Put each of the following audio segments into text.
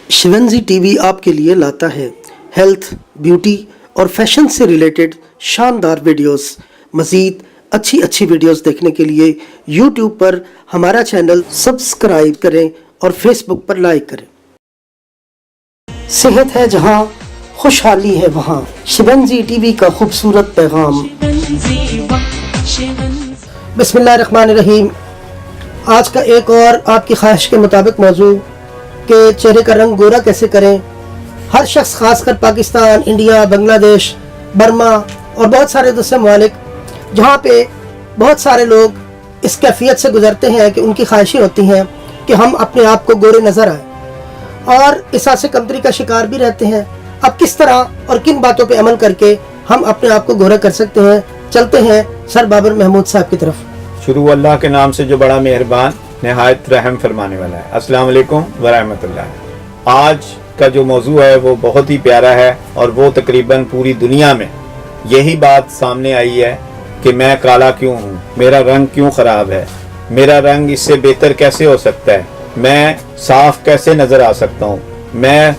शिवंजी TV आपके लिए लाता है हेल्थ, ब्यूटी और फैशन से रिलेटेड शानदार वीडियोस। मज़ीद अच्छी वीडियोस देखने के लिए यूट्यूब पर हमारा चैनल सब्सक्राइब करें और फेसबुक पर लाइक करें। सेहत है जहां, खुशहाली है वहां। शिवंजी टीवी का खूबसूरत पैगाम। बिस्मिल्लाहिर्रहमानिर्रहीम। आज का एक और आपकी ख्वाहिश के मुताबिक मौजू के चेहरे का रंग गोरा कैसे करें। हर शख्स, खासकर पाकिस्तान, इंडिया, बांग्लादेश, बर्मा और बहुत सारे दूसरे ममालिक जहाँ पे बहुत सारे लोग इस कैफियत से गुजरते हैं कि उनकी ख्वाहिशें होती हैं कि हम अपने आप को गोरे नज़र आए और इस से कमतरी का शिकार भी रहते हैं। अब किस तरह और किन बातों पे अमल करके हम अपने आप को गोरा कर सकते हैं, चलते हैं सर बाबर महमूद साहब की तरफ। शुरू अल्लाह के नाम से जो बड़ा मेहरबान नहायत रहम फरमाने वाला है। अस्सलाम वालेकुम व रहमतुल्लाह। आज का जो मौजू है वो बहुत ही प्यारा है और वो तकरीबन पूरी दुनिया में यही बात सामने आई है कि मैं काला क्यों हूँ, मेरा रंग क्यों ख़राब है, मेरा रंग इससे बेहतर कैसे हो सकता है, मैं साफ कैसे नज़र आ सकता हूँ, मैं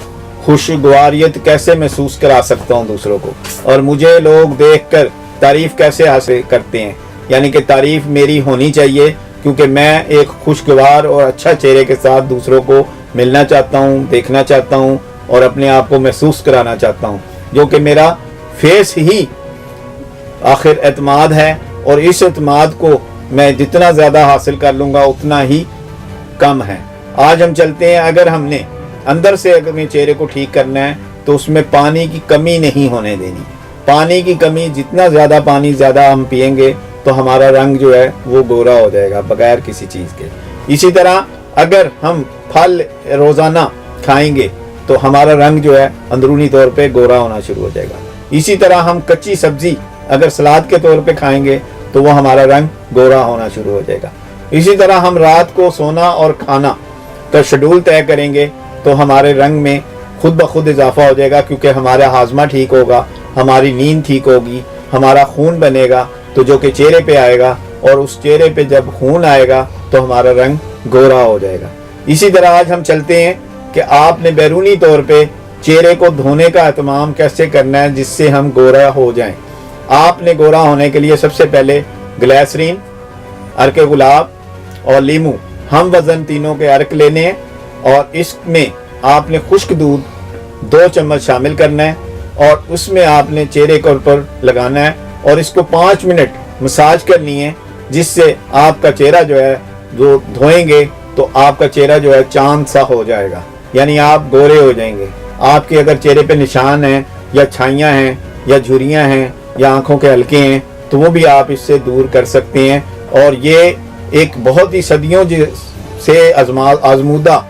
खुशगवारियत कैसे महसूस करा सकता हूँ दूसरों को, और मुझे लोग देखकर तारीफ़ कैसे हासिल करते हैं। यानी कि तारीफ़ मेरी होनी चाहिए क्योंकि मैं एक खुशगवार और अच्छा चेहरे के साथ दूसरों को मिलना चाहता हूँ, देखना चाहता हूँ और अपने आप को महसूस कराना चाहता हूँ, जो कि मेरा फेस ही आखिर एतमाद है। और इस एतमाद को मैं जितना ज़्यादा हासिल कर लूँगा उतना ही कम है। आज हम चलते हैं, अगर हमने अंदर से अगर अपने चेहरे को ठीक करना है तो उसमें पानी की कमी नहीं होने देनी। पानी की कमी, जितना ज़्यादा पानी ज़्यादा हम पिएंगे तो हमारा रंग जो है वो गोरा हो जाएगा बगैर किसी चीज़ के। इसी तरह अगर हम फल रोज़ाना खाएंगे तो हमारा रंग जो है अंदरूनी तौर पे गोरा होना शुरू हो जाएगा। इसी तरह हम कच्ची सब्जी अगर सलाद के तौर पे खाएंगे तो वो हमारा रंग गोरा होना शुरू हो जाएगा। इसी तरह हम रात को सोना और खाना का शेड्यूल तय करेंगे तो हमारे रंग में खुद ब खुद इजाफा हो जाएगा, क्योंकि हमारा हाजमा ठीक होगा, हमारी नींद ठीक होगी, हमारा खून बनेगा तो जो कि चेहरे पे आएगा, और उस चेहरे पे जब खून आएगा तो हमारा रंग गोरा हो जाएगा। इसी तरह आज हम चलते हैं कि आपने बैरूनी तौर पे चेहरे को धोने का एहतमाम कैसे करना है जिससे हम गोरा हो जाएं। आपने गोरा होने के लिए सबसे पहले ग्लिसरीन, अर्क गुलाब और लीमू हम वज़न तीनों के अर्क लेने हैं और इसमें आपने खुश्क दूध 2 चम्मच शामिल करना है और उसमें आपने चेहरे के ऊपर लगाना है और इसको 5 मिनट मसाज करनी है, जिससे आपका चेहरा जो है जो धोएंगे तो आपका चेहरा जो है चांद सा हो जाएगा, यानी आप गोरे हो जाएंगे। आपके अगर चेहरे पे निशान हैं या छाइयाँ हैं या झुर्रियाँ हैं या आंखों के हल्के हैं तो वो भी आप इससे दूर कर सकते हैं। और ये एक बहुत ही सदियों से आजमूदा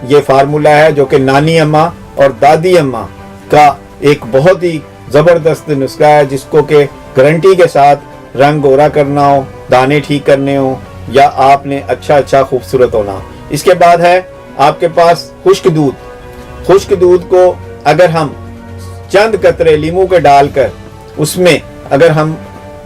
ये फार्मूला है जो कि नानी अम्मा और दादी अम्मा का एक बहुत ही ज़बरदस्त नुस्खा है, जिसको कि गारंटी के साथ रंग गोरा करना हो, दाने ठीक करने हो या आपने अच्छा खूबसूरत होना। इसके बाद है आपके पास खुश्क दूध। खुश्क दूध को अगर हम चंद कतरे लीमू के डालकर उसमें अगर हम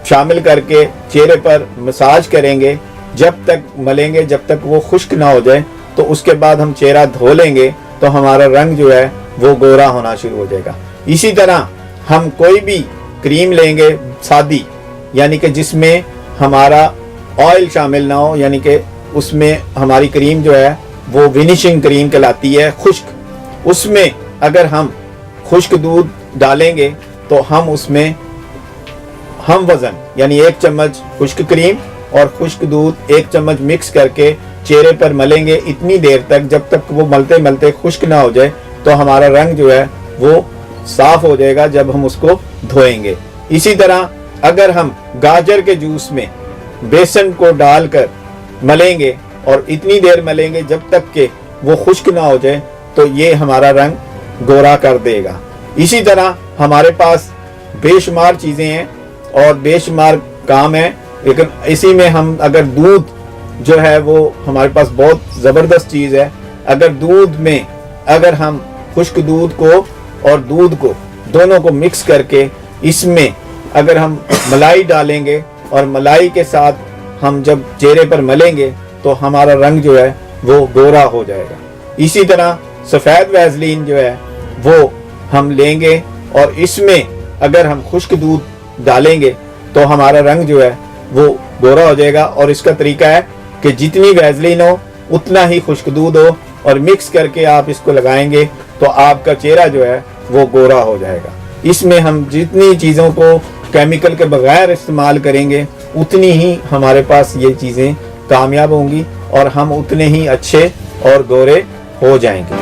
शामिल करके चेहरे पर मसाज करेंगे, जब तक मलेंगे जब तक वो खुश्क ना हो जाए, तो उसके बाद हम चेहरा धो लेंगे तो हमारा रंग जो है वो गोरा होना शुरू हो जाएगा। इसी तरह हम कोई भी क्रीम लेंगे सादी, यानी कि जिसमें हमारा ऑयल शामिल ना हो, यानी कि उसमें हमारी क्रीम जो है वो विनिशिंग क्रीम कहलाती है खुश्क। उसमें अगर हम खुश्क दूध डालेंगे तो हम उसमें हम वज़न यानी 1 चम्मच खुश्क क्रीम और खुश्क दूध 1 चम्मच मिक्स करके चेहरे पर मलेंगे इतनी देर तक जब तक वो मलते मलते खुश्क ना हो जाए, तो हमारा रंग जो है वो साफ हो जाएगा जब हम उसको धोएंगे। इसी तरह अगर हम गाजर के जूस में बेसन को डालकर मलेंगे और इतनी देर मलेंगे जब तक कि वो खुश्क ना हो जाए, तो ये हमारा रंग गोरा कर देगा। इसी तरह हमारे पास बेशुमार चीज़ें हैं और बेशुमार काम है, लेकिन इसी में हम अगर दूध जो है वो हमारे पास बहुत ज़बरदस्त चीज़ है। अगर दूध में अगर हम खुश्क दूध को और दूध को दोनों को मिक्स करके इसमें अगर हम मलाई डालेंगे और मलाई के साथ हम जब चेहरे पर मलेंगे तो हमारा रंग जो है वो गोरा हो जाएगा। इसी तरह सफ़ेद वैसलीन जो है वो हम लेंगे और इसमें अगर हम खुश्क दूध डालेंगे तो हमारा रंग जो है वो गोरा हो जाएगा। और इसका तरीका है कि जितनी वैसलीन हो उतना ही खुश्क दूध हो और मिक्स करके आप इसको लगाएंगे तो आपका चेहरा जो है वो गोरा हो जाएगा। इसमें हम जितनी चीज़ों को केमिकल के बगैर इस्तेमाल करेंगे उतनी ही हमारे पास ये चीज़ें कामयाब होंगी और हम उतने ही अच्छे और गोरे हो जाएंगे।